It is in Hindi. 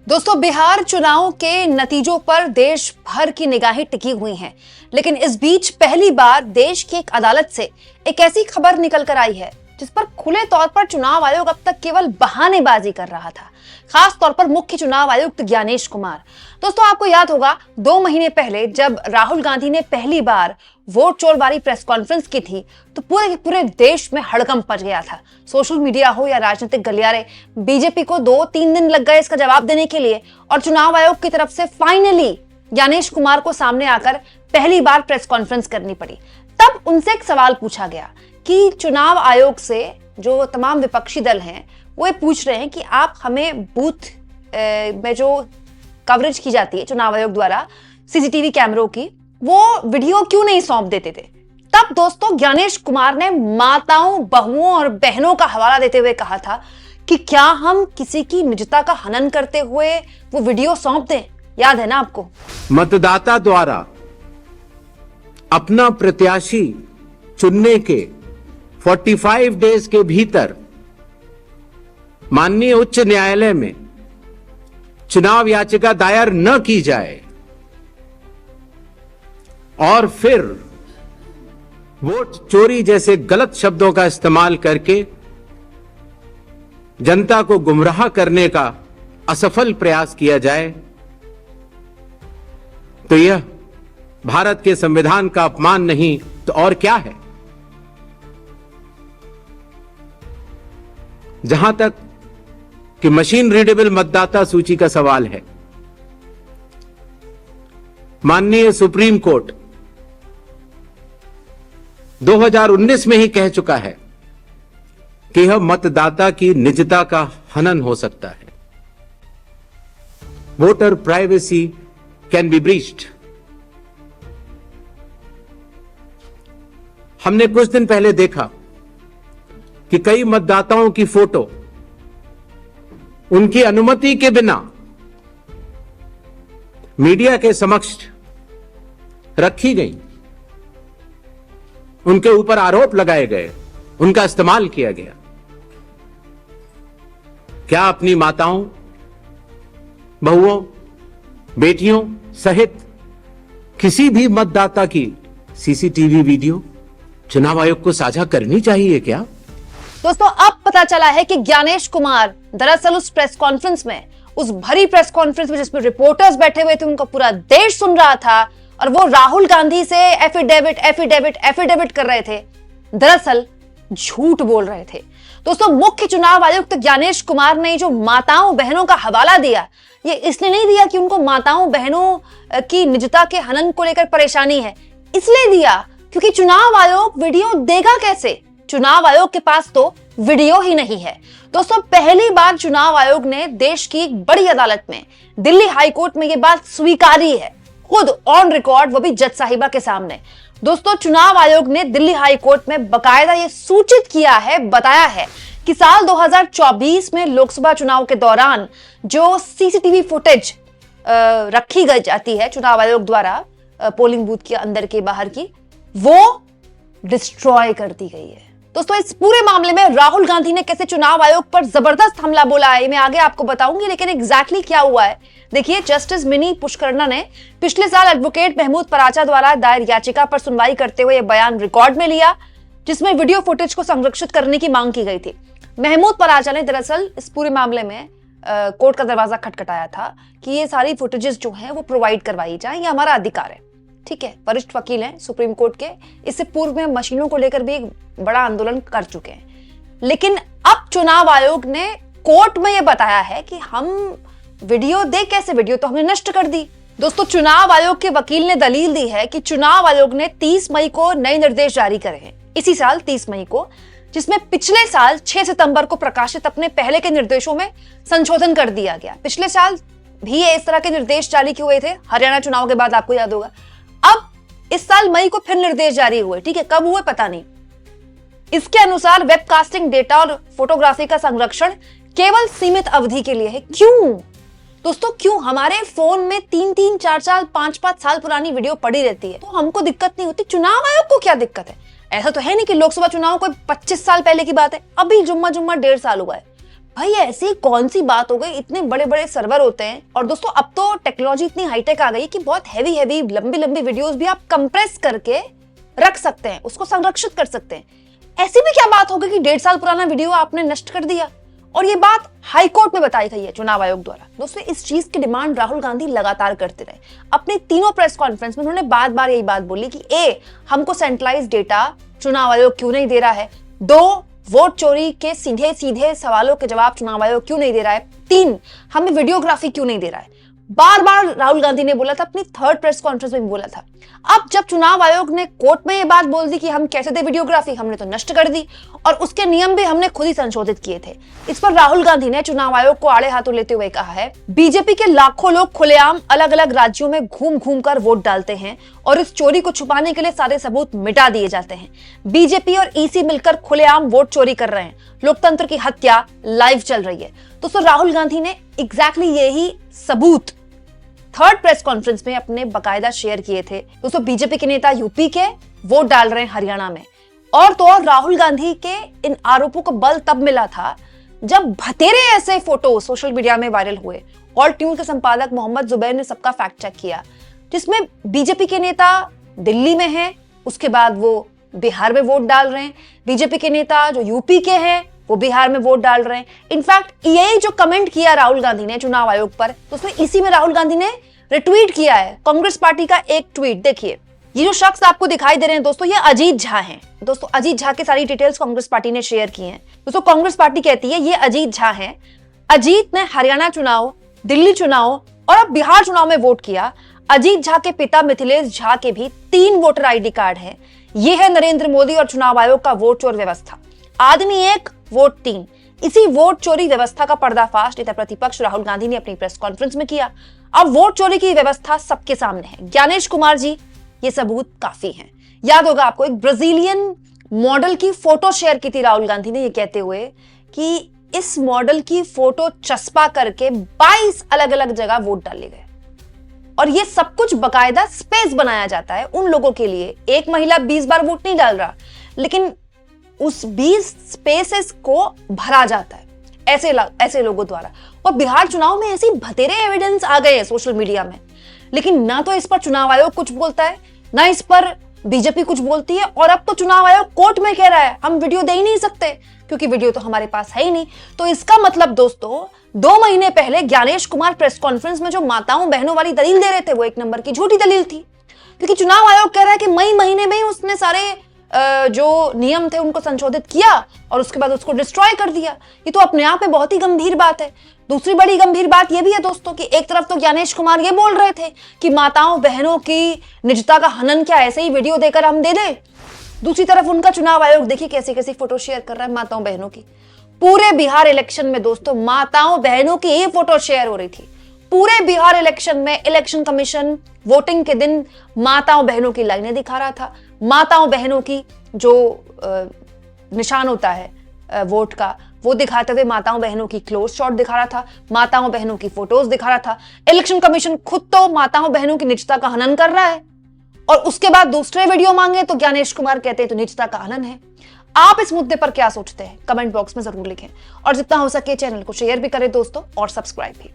दोस्तों, बिहार चुनाव के नतीजों पर देश भर की निगाहें टिकी हुई हैं, लेकिन इस बीच पहली बार देश की एक अदालत से एक ऐसी खबर निकल कर आई है जिस पर खुले तौर पर चुनाव आयोग अब तक केवल बहानेबाजी कर रहा था। खास तौर पर मुख्य चुनाव आयुक्त ज्ञानेश कुमार। दोस्तों, आपको याद होगा 2 महीने पहले जब राहुल गांधी ने पहली बार वोट चोरबारी प्रेस कॉन्फ्रेंस की थी तो पूरे देश में हड़कंप मच गया था। सोशल मीडिया हो या राजनीतिक गलियारे, बीजेपी को 2-3 दिन लग गए इसका जवाब देने के लिए और चुनाव आयोग की तरफ से फाइनली ज्ञानेश कुमार को सामने आकर पहली बार प्रेस कॉन्फ्रेंस करनी पड़ी। तब उनसे एक सवाल पूछा गया कि चुनाव आयोग से जो तमाम विपक्षी दल हैं वो ये पूछ रहे हैं कि आप हमें बूथ में जो कवरेज की जाती है चुनाव आयोग द्वारा सीसीटीवी कैमरों की, वो वीडियो क्यों नहीं सौंप देते थे। तब दोस्तों ज्ञानेश कुमार ने माताओं, बहुओं और बहनों का हवाला देते हुए कहा था कि क्या हम किसी की निजता का हनन करते हुए वो वीडियो सौंप दें। याद है ना आपको? मतदाता द्वारा अपना प्रत्याशी चुनने के 45 डेज के भीतर माननीय उच्च न्यायालय में चुनाव याचिका दायर न की जाए और फिर वोट चोरी जैसे गलत शब्दों का इस्तेमाल करके जनता को गुमराह करने का असफल प्रयास किया जाए, तो यह भारत के संविधान का अपमान नहीं तो और क्या है। जहां तक कि मशीन रीडेबल मतदाता सूची का सवाल है, माननीय सुप्रीम कोर्ट 2019 में ही कह चुका है कि यह मतदाता की निजता का हनन हो सकता है। Voter privacy can be breached. हमने कुछ दिन पहले देखा कि कई मतदाताओं की फोटो उनकी अनुमति के बिना मीडिया के समक्ष रखी गई, उनके ऊपर आरोप लगाए गए, उनका इस्तेमाल किया गया। क्या अपनी माताओं, बहुओं, बेटियों सहित किसी भी मतदाता की सीसीटीवी वीडियो चुनाव आयोग को साझा करनी चाहिए क्या? दोस्तों, अब पता चला है कि ज्ञानेश कुमार दरअसल उस प्रेस कॉन्फ्रेंस में, उस भरी प्रेस कॉन्फ्रेंस में जिसमें रिपोर्टर्स बैठे हुए थे, उनका पूरा देश सुन रहा था और वो राहुल गांधी से एफिडेविट कर रहे थे, दरअसल झूठ बोल रहे थे। दोस्तों, मुख्य चुनाव आयुक्त ज्ञानेश कुमार ने जो माताओं बहनों का हवाला दिया, ये इसलिए नहीं दिया कि उनको माताओं बहनों की निजता के हनन को लेकर परेशानी है, इसलिए दिया क्योंकि चुनाव आयोग वीडियो देगा कैसे। चुनाव आयोग के पास तो वीडियो ही नहीं है। दोस्तों, पहली बार चुनाव आयोग ने देश की एक बड़ी अदालत में, दिल्ली हाई कोर्ट में, यह बात स्वीकारी है, खुद ऑन रिकॉर्ड, वो भी जज साहिबा के सामने। दोस्तों, चुनाव आयोग ने दिल्ली हाई कोर्ट में बकायदा यह सूचित किया है, बताया है कि साल 2024 में लोकसभा चुनाव के दौरान जो सीसीटीवी फुटेज रखी गई जाती है चुनाव आयोग द्वारा पोलिंग बूथ के अंदर के बाहर की, वो डिस्ट्रॉय कर दी गई है। दोस्तों, इस पूरे मामले में राहुल गांधी ने कैसे चुनाव आयोग पर जबरदस्त हमला बोला है, मैं आगे आपको बताऊंगी, लेकिन एग्जैक्टली क्या हुआ है देखिए। जस्टिस मिनी पुष्करना ने पिछले साल एडवोकेट महमूद पराचा द्वारा दायर याचिका पर सुनवाई करते हुए बयान रिकॉर्ड में लिया, जिसमें वीडियो फुटेज को संरक्षित करने की मांग की गई थी। महमूद पराचा ने दरअसल इस पूरे मामले में कोर्ट का दरवाजा खटखटाया था कि ये सारी फुटेजेस जो हैं वो प्रोवाइड करवाई जाए, ये हमारा अधिकार है। ठीक है, वरिष्ठ वकील हैं सुप्रीम कोर्ट के, इससे पूर्व में मशीनों को लेकर भी एक बड़ा आंदोलन कर चुके हैं। लेकिन अब चुनाव आयोग ने कोर्ट में यह बताया है कि हम वीडियो दे कैसे, वीडियो तो हमने नष्ट कर दी। दोस्तों, चुनाव आयोग के वकील ने दलील दी है कि चुनाव आयोग ने 30 मई को नए निर्देश जारी करे हैं, इसी साल 30 मई को, जिसमें पिछले साल 6 सितंबर को प्रकाशित अपने पहले के निर्देशों में संशोधन कर दिया गया। पिछले साल भी इस तरह के निर्देश जारी किए हुए थे हरियाणा चुनाव के बाद, आपको याद होगा। अब इस साल मई को फिर निर्देश जारी हुए, ठीक है, कब हुए पता नहीं। इसके अनुसार वेबकास्टिंग डेटा और फोटोग्राफी का संरक्षण केवल सीमित अवधि के लिए है। क्यों दोस्तों, क्यों? हमारे फोन में 3-3, 4-4, 5-5 साल पुरानी वीडियो पड़ी रहती है, तो हमको दिक्कत नहीं होती, चुनाव आयोग को क्या दिक्कत है? ऐसा तो है नहीं कि लोकसभा चुनाव कोई 25 साल पहले की बात है, अभी जुम्मा 1.5 साल हुआ है। भाई ऐसी कौन सी बात हो गई, इतने बड़े बड़े सर्वर होते हैं। और दोस्तों अब तो टेक्नोलॉजी इतनी हाईटेक आ गई कि बहुत हैवी हैवी लंबी लंबी वीडियोस भी आप कंप्रेस करके रख सकते हैं, उसको संरक्षित कर सकते हैं। ऐसी भी क्या बात हो गई कि 1.5 साल पुराना वीडियो आपने नष्ट कर दिया, और ये बात हाई कोर्ट में बताई गई है चुनाव आयोग द्वारा। दोस्तों इस चीज की डिमांड राहुल गांधी लगातार करते रहे। अपने तीनों प्रेस कॉन्फ्रेंस में उन्होंने बार बार यही बात बोली कि हमको सेंट्रलाइज डेटा चुनाव आयोग क्यों नहीं दे रहा है, 2 वोट चोरी के सीधे सीधे सवालों के जवाब चुनाव आयोग क्यों नहीं दे रहा है, 3 हमें वीडियोग्राफी क्यों नहीं दे रहा है। बार बार राहुल गांधी ने बोला था, अपनी 3rd प्रेस कॉन्फ्रेंस में भी बोला था। अब जब चुनाव आयोग ने कोर्ट में ये बात बोल दी कि हम कैसे दे वीडियोग्राफी, हमने तो नष्ट कर दी और उसके नियम भी हमने खुद ही संशोधित किए थे। इस पर राहुल गांधी ने चुनाव आयोग को आड़े हाथों लेते हुए कहा है, बीजेपी के लाखों लोग खुलेआम अलग अलग राज्यों में घूम घूम कर वोट डालते हैं और इस चोरी को छुपाने के लिए सारे सबूत मिटा दिए जाते हैं। बीजेपी और ईसी मिलकर खुलेआम वोट चोरी कर रहे हैं, लोकतंत्र की हत्या लाइव चल रही है। दोस्तों राहुल गांधी ने एग्जैक्टली यही सबूत 3rd प्रेस कॉन्फ्रेंस में अपने बकायदा शेयर किए थे। दोस्तों बीजेपी के नेता यूपी के वोट डाल रहे हैं हरियाणा में, और तो और राहुल गांधी के इन आरोपों को बल तब मिला था जब भतेरे ऐसे फोटो सोशल मीडिया में वायरल हुए। ऑल्ट न्यूज के संपादक मोहम्मद जुबैर ने सबका फैक्ट चेक किया, जिसमें बीजेपी के नेता दिल्ली में हैं, उसके बाद वो बिहार में वोट डाल रहे हैं, बीजेपी के नेता जो यूपी के हैं वो बिहार में वोट डाल रहे हैं। इनफैक्ट यही जो कमेंट किया राहुल गांधी ने चुनाव आयोग पर, दोस्तों इसी में राहुल गांधी ने रिट्वीट किया है कांग्रेस पार्टी का एक ट्वीट। देखिए ये जो शख्स आपको दिखाई दे रहे हैं दोस्तों, ये अजीत झा हैं। दोस्तों अजीत झा की सारी डिटेल्स कांग्रेस पार्टी ने शेयर की हैं। दोस्तों कांग्रेस पार्टी कहती है ये अजीत झा हैं। अजीत ने हरियाणा चुनाव, दिल्ली चुनाव और अब बिहार चुनाव में वोट किया। अजीत झा के पिता मिथिलेश झा के भी 3 वोटर ID कार्ड हैं। ये है नरेंद्र मोदी और चुनाव आयोग का वोट चोर व्यवस्था। आदमी 1 वोट 3। इसी वोट चोरी व्यवस्था का पर्दाफाश नेता प्रतिपक्ष राहुल गांधी ने अपनी प्रेस कॉन्फ्रेंस में किया। अब वोट चोरी की व्यवस्था सबके सामने है। ज्ञानेश कुमार जी, ये सबूत काफी हैं। याद होगा आपको, एक ब्राजीलियन मॉडल की फोटो शेयर की थी राहुल गांधी ने, ये कहते हुए कि इस मॉडल की फोटो चस्पा करके 22 अलग अलग जगह वोट डाले गए, और ये सब कुछ बकायदा स्पेस बनाया जाता है उन लोगों के लिए। एक महिला 20 बार वोट नहीं डाल रहा, लेकिन उस 20 स्पेसेस को भरा जाता है ऐसे लोगों द्वारा। और बिहार चुनाव में ऐसी भतेरे एविडेंस आ गए हैं सोशल मीडिया में, लेकिन ना तो इस पर चुनाव आयोग कुछ बोलता है, ना इस पर बीजेपी कुछ बोलती है। और अब तो चुनाव आयोग कोर्ट में कह रहा है हम वीडियो दे ही नहीं सकते, क्योंकि वीडियो तो हमारे पास है ही नहीं। तो इसका मतलब दोस्तों 2 महीने पहले ज्ञानेश कुमार प्रेस कॉन्फ्रेंस में जो माताओं बहनों वाली दलील दे रहे थे, वो 1 नंबर की झूठी दलील थी। क्योंकि चुनाव आयोग कह रहा है कि मई महीने में ही उसने सारे जो नियम थे उनको संशोधित किया और उसके बाद उसको डिस्ट्रॉय कर दिया। ये तो अपने आप में बहुत ही गंभीर बात है। दूसरी बड़ी गंभीर बात यह भी है दोस्तों कि एक तरफ तो ज्ञानेश कुमार ये बोल रहे थे कि माताओं बहनों की निजता का हनन क्या ऐसे ही वीडियो देकर हम दे दें, दूसरी तरफ उनका चुनाव आयोग देखिए कैसी कैसी फोटो शेयर कर रहा है माताओं बहनों की। पूरे बिहार इलेक्शन में दोस्तों माताओं बहनों की ही फोटो शेयर हो रही थी। पूरे बिहार इलेक्शन में इलेक्शन कमीशन वोटिंग के दिन माताओं बहनों की लाइनें दिखा रहा था। माताओं बहनों की जो निशान होता है वोट का, वो दिखाते हुए माताओं बहनों की क्लोज शॉट दिखा रहा था, माताओं बहनों की फोटोज दिखा रहा था। इलेक्शन कमीशन खुद तो माताओं बहनों की निजता का हनन कर रहा है, और उसके बाद दूसरे वीडियो मांगे तो ज्ञानेश कुमार कहते हैं तो निजता का हनन है। आप इस मुद्दे पर क्या सोचते हैं कमेंट बॉक्स में जरूर लिखें, और जितना हो सके चैनल को शेयर भी करें दोस्तों, और सब्सक्राइब भी।